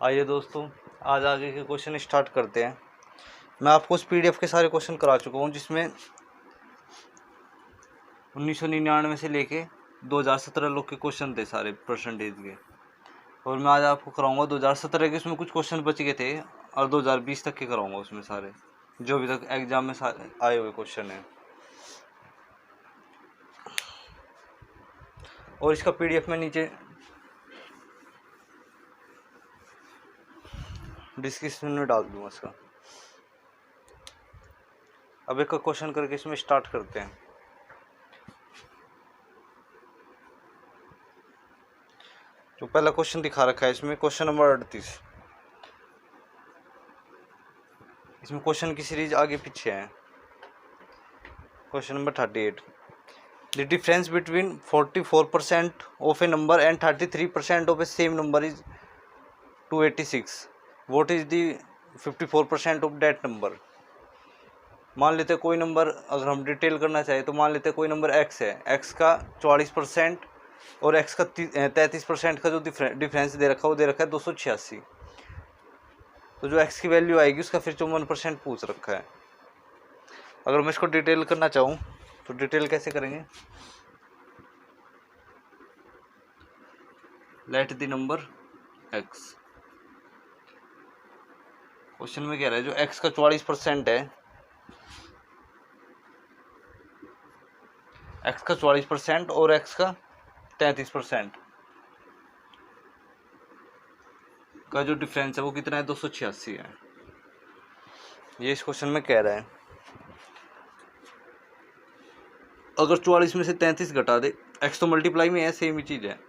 आइए दोस्तों, आज आगे के क्वेश्चन स्टार्ट करते हैं। मैं आपको उस पीडीएफ के सारे क्वेश्चन करा चुका हूँ जिसमें 1999 से लेके 2017 लोग के क्वेश्चन थे सारे परसेंटेज के, और मैं आज आपको कराऊंगा 2017 के। उसमें कुछ क्वेश्चन बच गए थे और 2020 तक के कराऊंगा उसमें सारे जो अभी तक एग्जाम में आए हुए क्वेश्चन हैं। और इसका पीडीएफ में नीचे डिस्क्रिप्शन में डाल दूंगा इसका। अब एक क्वेश्चन करके इसमें स्टार्ट करते हैं। जो पहला क्वेश्चन दिखा रखा है इसमें क्वेश्चन नंबर 38। इसमें क्वेश्चन की सीरीज आगे पीछे है। Question number 38, the difference between 44% of A number and 33% of A same number is 286। What is the 54% of that number. मान लेते कोई नंबर, अगर हम डिटेल करना चाहें तो मान लेते कोई नंबर x है, x का 44% और x का 33% का जो डिफरेंस दे रखा है वो दे रखा है 286। तो जो x की वैल्यू आएगी उसका फिर 54% पूछ रखा है। अगर मैं इसको डिटेल करना चाहूँ तो डिटेल कैसे करेंगे। Let the number x। Question में कह रहा है जो x का 44% है, x का 44% और x का 33% का जो डिफरेंस है वो कितना है, 286 है। ये इस क्वेश्चन में कह रहा है। अगर 44 में से 33 घटा दे, x तो मल्टीप्लाई में है, सेम ही चीज़ है,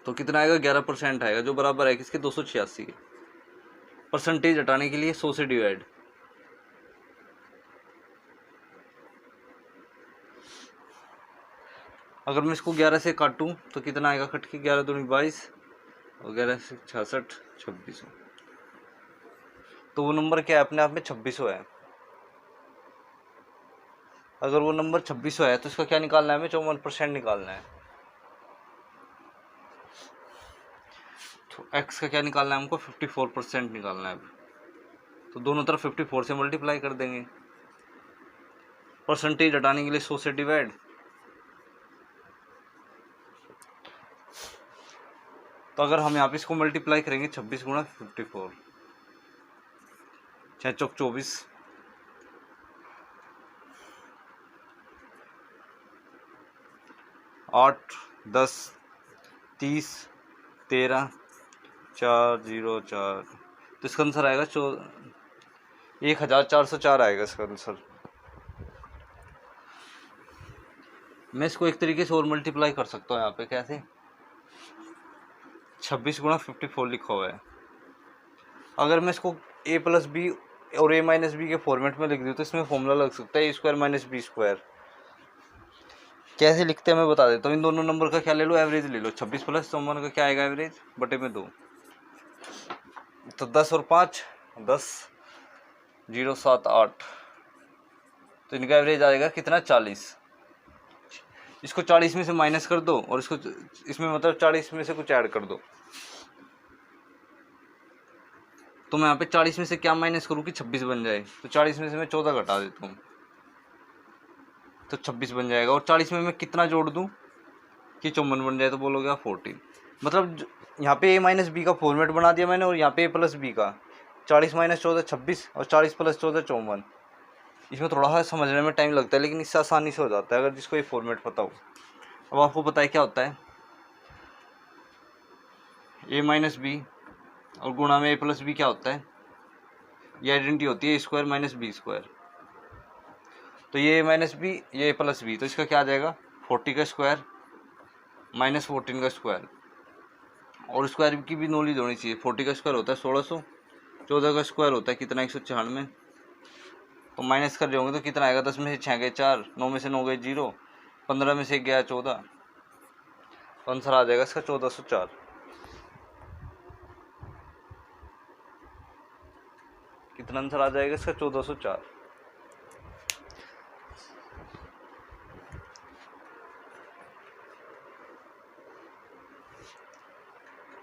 तो कितना आएगा, 11% आएगा, जो बराबर है किसके, 286 के। परसेंटेज हटाने के लिए 100 से डिवाइड। अगर मैं इसको 11 से काटूं तो कितना आएगा, कट के 11 दूनी 22 और 11 से 66 2600। तो वो नंबर क्या है, अपने आप में 2600 है। अगर वो नंबर 2600 है तो इसका क्या निकालना है, हमें 54% निकालना है। तो x का क्या निकालना है हमको, 54% निकालना है। तो दोनों तरफ 54 से मल्टीप्लाई कर देंगे। परसेंटेज हटाने के लिए 100 से डिवाइड। तो अगर हम यहाँ पे इसको मल्टीप्लाई करेंगे 26 गुणा 54, 6 चौक 24, 8 10 30 13 404। तो इसका आंसर आएगा 1404 आएगा इसका आंसर। मैं इसको एक तरीके से और मल्टीप्लाई कर सकता हूँ यहाँ पे, कैसे, 26 गुणा 54 लिखा हुआ है। अगर मैं इसको a प्लस बी और a माइनस बी के फॉर्मेट में लिख दूँ तो इसमें फॉर्मूला लग सकता है a square minus B square. कैसे लिखते हैं मैं बता देता हूँ। इन दोनों नंबर का क्या ले लो, एवरेज ले लो। 26 प्लस 54 का क्या आएगा, एवरेज बटे में 2। तो 10 और 5 10, 0 7 8, तो इनका एवरेज आएगा कितना, 40। इसको 40 में से माइनस कर दो और इसको इसमें मतलब 40 में से कुछ ऐड कर दो। तो मैं यहाँ पे 40 में से क्या माइनस करूँ कि 26 बन जाए। तो 40 में से मैं 14 घटा देता हूँ तो 26 बन जाएगा। और 40 में मैं कितना जोड़ दूँ कि 54 बन जाए, तो बोलोगे आप 14। मतलब यहाँ पे a माइनस बी का फॉर्मेट बना दिया मैंने, और यहाँ पे a प्लस बी का। 40 माइनस 14 26 और 40 प्लस 14 54। इसमें थोड़ा सा समझने में टाइम लगता है, लेकिन इससे आसानी से हो जाता है अगर जिसको ये फॉर्मेट पता हो। अब आपको पता है क्या होता है, a माइनस बी और गुणा में a प्लस बी क्या होता है, ये आइडेंटिटी होती है a square minus B square. तो ये a माइनस बी, ये a प्लस बी, तो इसका क्या आ जाएगा, 40 का स्क्वायर माइनस 14 का स्क्वायर। और स्क्वायर की भी नॉलेज होनी चाहिए। 40 का स्क्वायर होता है 1600, 14 का स्क्वायर होता है कितना, 196। तो माइनस कर रहे होंगे तो कितना आएगा, 10 में से 6 गए 4, 9 में से 9 गए 0, 15 में से 1 गया 14। तो आंसर आ जाएगा इसका 1404। कितना आंसर आ जाएगा इसका, 1404।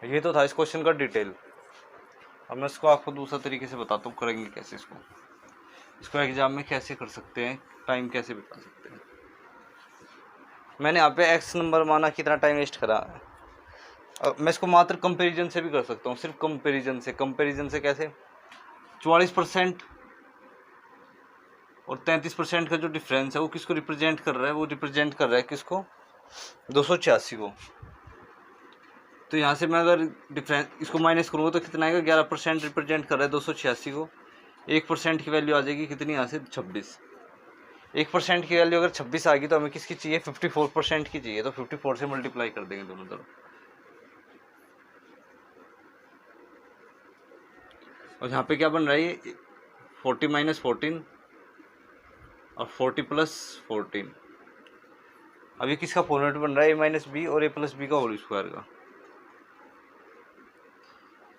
ये तो था इस क्वेश्चन का डिटेल। अब मैं इसको आपको दूसरा तरीके से बताता हूँ करेंगे कैसे इसको एग्जाम में कैसे कर सकते हैं, टाइम कैसे बिता सकते हैं। मैंने यहाँ पे एक्स नंबर माना, कितना टाइम वेस्ट करा। अब मैं इसको मात्र कंपैरिजन से भी कर सकता हूँ, सिर्फ कंपैरिजन से कैसे, 44% और 33% का जो डिफरेंस है वो किसको रिप्रेजेंट कर रहा है, वो रिप्रेजेंट कर रहा है किसको, 286 को। तो यहाँ से मैं अगर डिफरेंस इसको माइनस करूँगा तो कितना आएगा, 11% रिप्रेजेंट कर रहा है 286 को। 1% की वैल्यू आ जाएगी कितनी, यहाँ से 26। 1% की वैल्यू अगर 26 आ गई तो हमें किसकी चाहिए, 54% की चाहिए। तो 54 से मल्टीप्लाई कर देंगे दोनों तरफ, और यहाँ पे क्या बन रहा है, ये 40 - 14 और 40 + 14। अभी किसका फॉर्मेट बन रहा है, a - b और a + b का होल स्क्वायर का।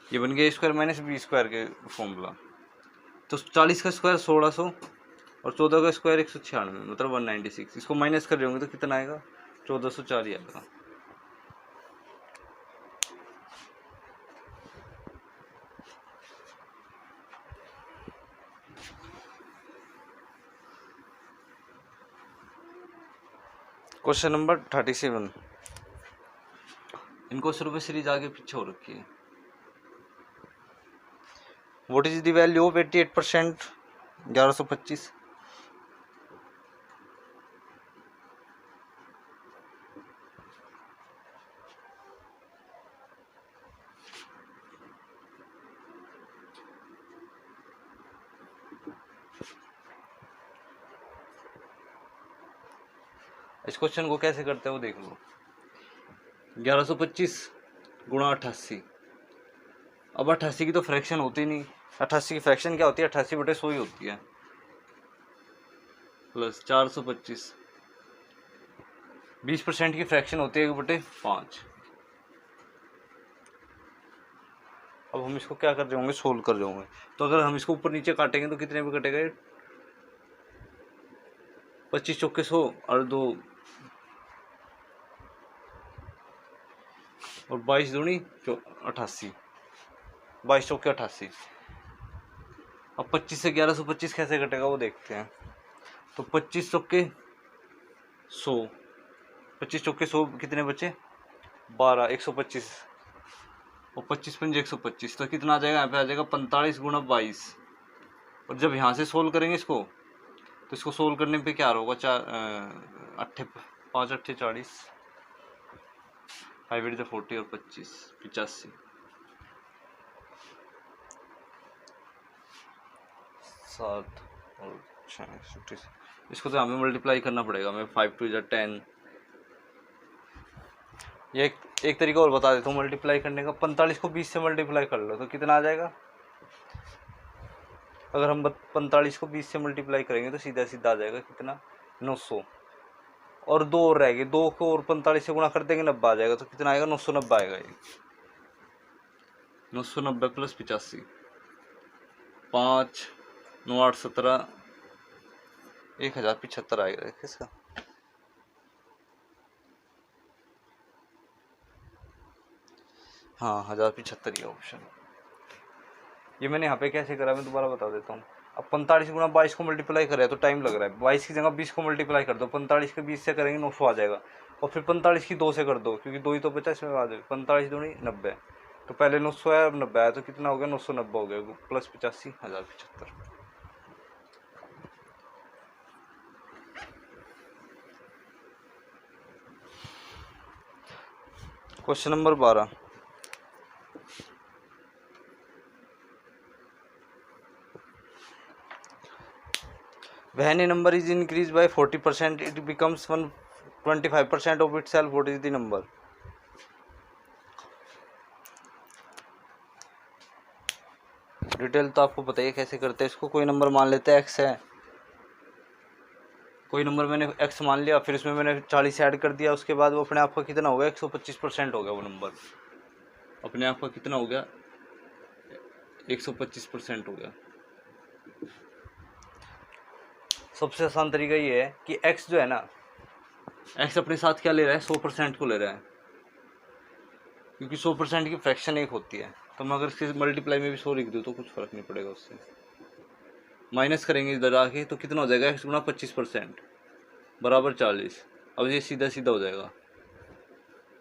ये बन गया स्क्वायर माइनस बी स्क्वायर के फॉर्मूला। तो 40 का स्क्वायर 1600 और 14 का स्क्वायर 196, मतलब 196। इसको माइनस कर रहे होंगे तो कितना आएगा, 1404 ही आएगा। Question number 37। इन क्वेश्चनों में सीरीज आगे पीछे हो रखी है। What is the value of 88%, 1125। इस क्वेश्चन को कैसे करते हैं वो देख लो। 1125 गुणा 88। अब 88 की तो फ्रैक्शन होती नहीं। 88 की फ्रैक्शन क्या होती है, 88/100 ही होती है, प्लस 425। 20% की फ्रैक्शन होती है 1/5। अब हम इसको क्या कर रहे होंगे, सोल्व कर रहे होंगे। तो अगर हम इसको ऊपर नीचे काटेंगे तो कितने में कटेगा, 25 चौके 100 और 2 और 22 दूनी 88, 22 चौके 88। अब 25 से 1125 कैसे कटेगा वो देखते हैं। तो 25 चौके 100, 25 चौके 100 कितने बचे, 12, 125 और 25 पंजे 125। तो कितना आ जाएगा, यहाँ पे आ जाएगा 45 × 22। और जब यहाँ से सोल्व करेंगे इसको, तो इसको सोल्व करने पे क्या होगा, 5 8 40, 5 8 40 और 25 85। 7 और 6 इसको तो हमें मल्टीप्लाई करना पड़ेगा। हमें 5 2 10। ये एक तरीका और बता देता हूँ मल्टीप्लाई करने का। 45 को 20 से मल्टीप्लाई कर लो तो कितना आ जाएगा। अगर हम 45 को 20 से मल्टीप्लाई करेंगे तो सीधा सीधा आ जाएगा कितना, 900। और 2 और रह गए, 2 को और 45 से गुणा कर देंगे 90 आ जाएगा। तो कितना आएगा, 990 आएगा। ये 990 + 85, 5 9 8 17, 1075 आएगा किसका। हाँ 1075 ही ऑप्शन। ये मैंने यहाँ पे कैसे करा, मैं दोबारा बता देता हूँ। अब 45 × 22 को मल्टीप्लाई कर रहे हैं तो टाइम लग रहा है। 22 की जगह 20 को मल्टीप्लाई कर दो। 45 के 20 से करेंगे 900 आ जाएगा। और फिर 45 की 2 से कर दो, क्योंकि 2 ही तो बचा इसमें आ जाए। 45 दूनी 90। तो पहले 900 आया, अब 90 आया, तो कितना हो गया, 990 हो गया, plus 85, 1075। Question number 12। When a number is increased by 40%, it becomes 25% of itself. What is the number? Detail तो आपको बताइए कैसे करते हैं इसको। कोई नंबर मान लेते हैं x है, कोई नंबर मैंने x मान लिया, फिर उसमें मैंने 40 ऐड कर दिया, उसके बाद वो अपने आप का कितना हो गया, 125% हो गया। वो नंबर अपने आप का कितना हो गया, 125% हो गया। सबसे आसान तरीका ये है कि x जो है ना, x अपने साथ क्या ले रहा है, 100% को ले रहा है, क्योंकि 100% की फ्रैक्शन 1 होती है। तो मैं अगर इसके मल्टीप्लाई में भी 100 लिख दूँ तो कुछ फ़र्क नहीं पड़ेगा उससे। माइनस करेंगे इधर आके तो कितना हो जाएगा, x गुना 25% बराबर 40। अब ये सीधा सीधा हो जाएगा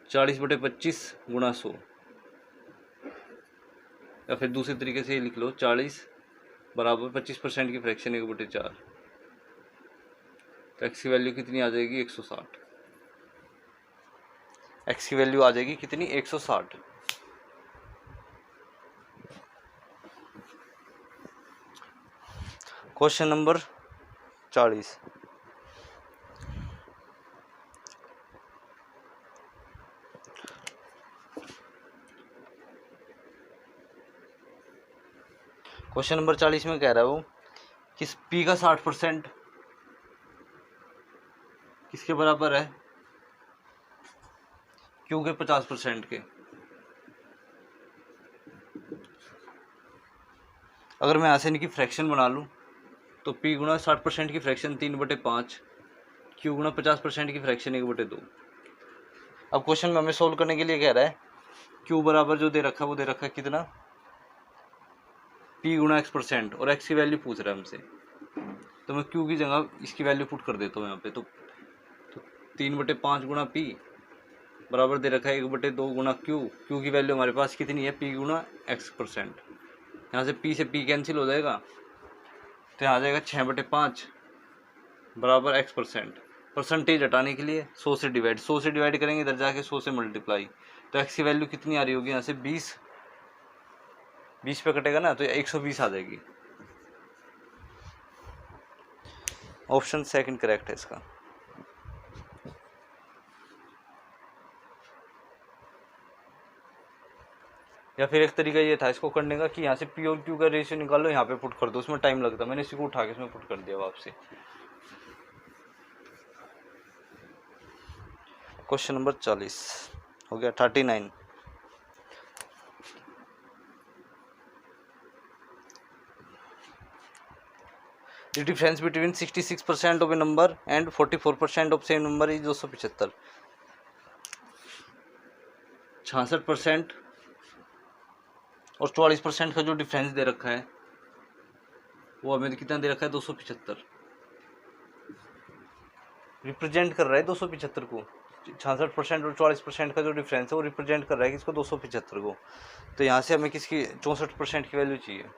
40/25 गुना 100, या फिर दूसरे तरीके से ये लिख लो 40 बराबर 25% की फ्रैक्शन 1/4। तो x की वैल्यू कितनी आ जाएगी, 160। x की वैल्यू आ जाएगी कितनी, 160। Question number 40। क्वेश्चन नंबर 40 में कह रहा है वो कि p का 60% किसके बराबर है, q के 50% के। अगर मैं यहाँ से इनकी फ्रैक्शन बना लूँ तो p गुना 60% की फ्रैक्शन 3/5, q गुना 50% की फ्रैक्शन 1/2। अब क्वेश्चन में हमें सोल्व करने के लिए कह रहा है q बराबर जो दे रखा है वो दे रखा है कितना, p गुना x%, और x की वैल्यू पूछ रहा है हमसे। तो मैं q की जगह इसकी वैल्यू पुट कर देता हूँ यहाँ पे। तो 3/5 गुना p बराबर दे रखा है 1/2 गुना q। q की वैल्यू हमारे पास कितनी है, p गुना x%। यहाँ से p से p कैंसिल हो जाएगा तो यहाँ आ जाएगा 6/5 बराबर x%। परसेंटेज हटाने के लिए 100 से डिवाइड, 100 से डिवाइड करेंगे, इधर जाके 100 से मल्टीप्लाई। तो x की वैल्यू कितनी आ रही होगी, यहाँ से 20 पे कटेगा ना तो 120 आ जाएगी। ऑप्शन सेकंड करेक्ट है इसका। या फिर एक तरीका ये था इसको करने का कि यहाँ से p और q का रेशियो निकालो, यहाँ पे पुट कर दो, उसमें टाइम लगता। मैंने इसी को उठा के इसमें पुट कर दिया वापसी। क्वेश्चन नंबर 40 हो गया। 39। The difference between 66% of a number and 44% of same number is 275। 66% और 44% का जो डिफरेंस दे रखा है वो हमें कितना दे रखा है, 275। रिप्रेजेंट कर रहा है 275 को। 66% और 44% का जो डिफरेंस है वो रिप्रेजेंट कर रहा है किसको, 275 को। तो यहाँ से हमें किसकी 64% की वैल्यू चाहिए।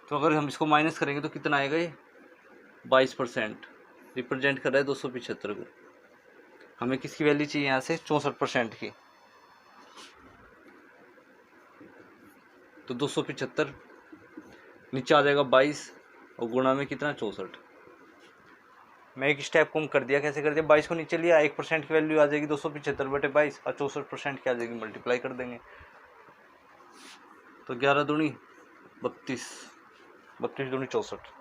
तो अगर हम इसको माइनस करेंगे तो कितना आएगा, ये 22% रिप्रेजेंट कर रहा है 275 को। हमें किसकी वैल्यू चाहिए यहाँ से, 64% की। तो 275 नीचे आ जाएगा 22 और गुणा में कितना, 64। मैं एक स्टेप कम कर दिया। कैसे कर दिया, 22 को नीचे लिया, 1% की वैल्यू आ जाएगी 275/22 और 64% की आ जाएगी, मल्टीप्लाई कर देंगे। तो 11 दूनी 32, 32 दूनी 64।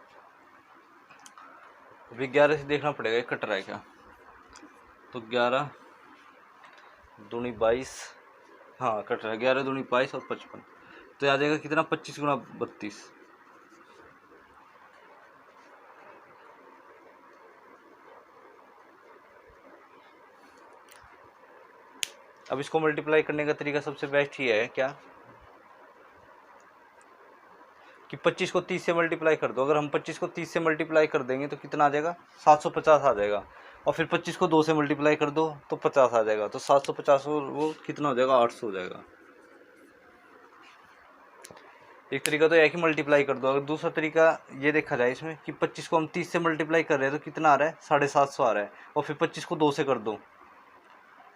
अभी 11 से देखना पड़ेगा एक कट रहा है क्या। तो 11 दूनी 22, हाँ कट रहा है, 11 दूनी 22 और 55। तो आ जाएगा कितना, 25 गुना 32। अब इसको मल्टीप्लाई करने का तरीका सबसे बेस्ट ही है क्या, कि 25 को 30 से मल्टीप्लाई कर दो। अगर हम 25 को 30 से मल्टीप्लाई कर देंगे तो कितना आ जाएगा, 750 आ जाएगा। और फिर 25 को 2 से मल्टीप्लाई कर दो तो 50 आ जाएगा। तो 750 और वो कितना हो जाएगा, 800 हो जाएगा। एक तरीका तो यह है कि मल्टीप्लाई कर दो। अगर दूसरा तरीका ये देखा जाए इसमें कि 25 को हम 30 से मल्टीप्लाई कर रहे हैं तो कितना आ रहा है, 750 आ रहा है। और फिर 25 को 2 से कर दो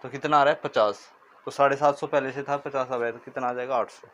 तो कितना आ रहा है, 50। तो 750 पहले से था, 50 आ रहा है तो कितना आ जाएगा, 800।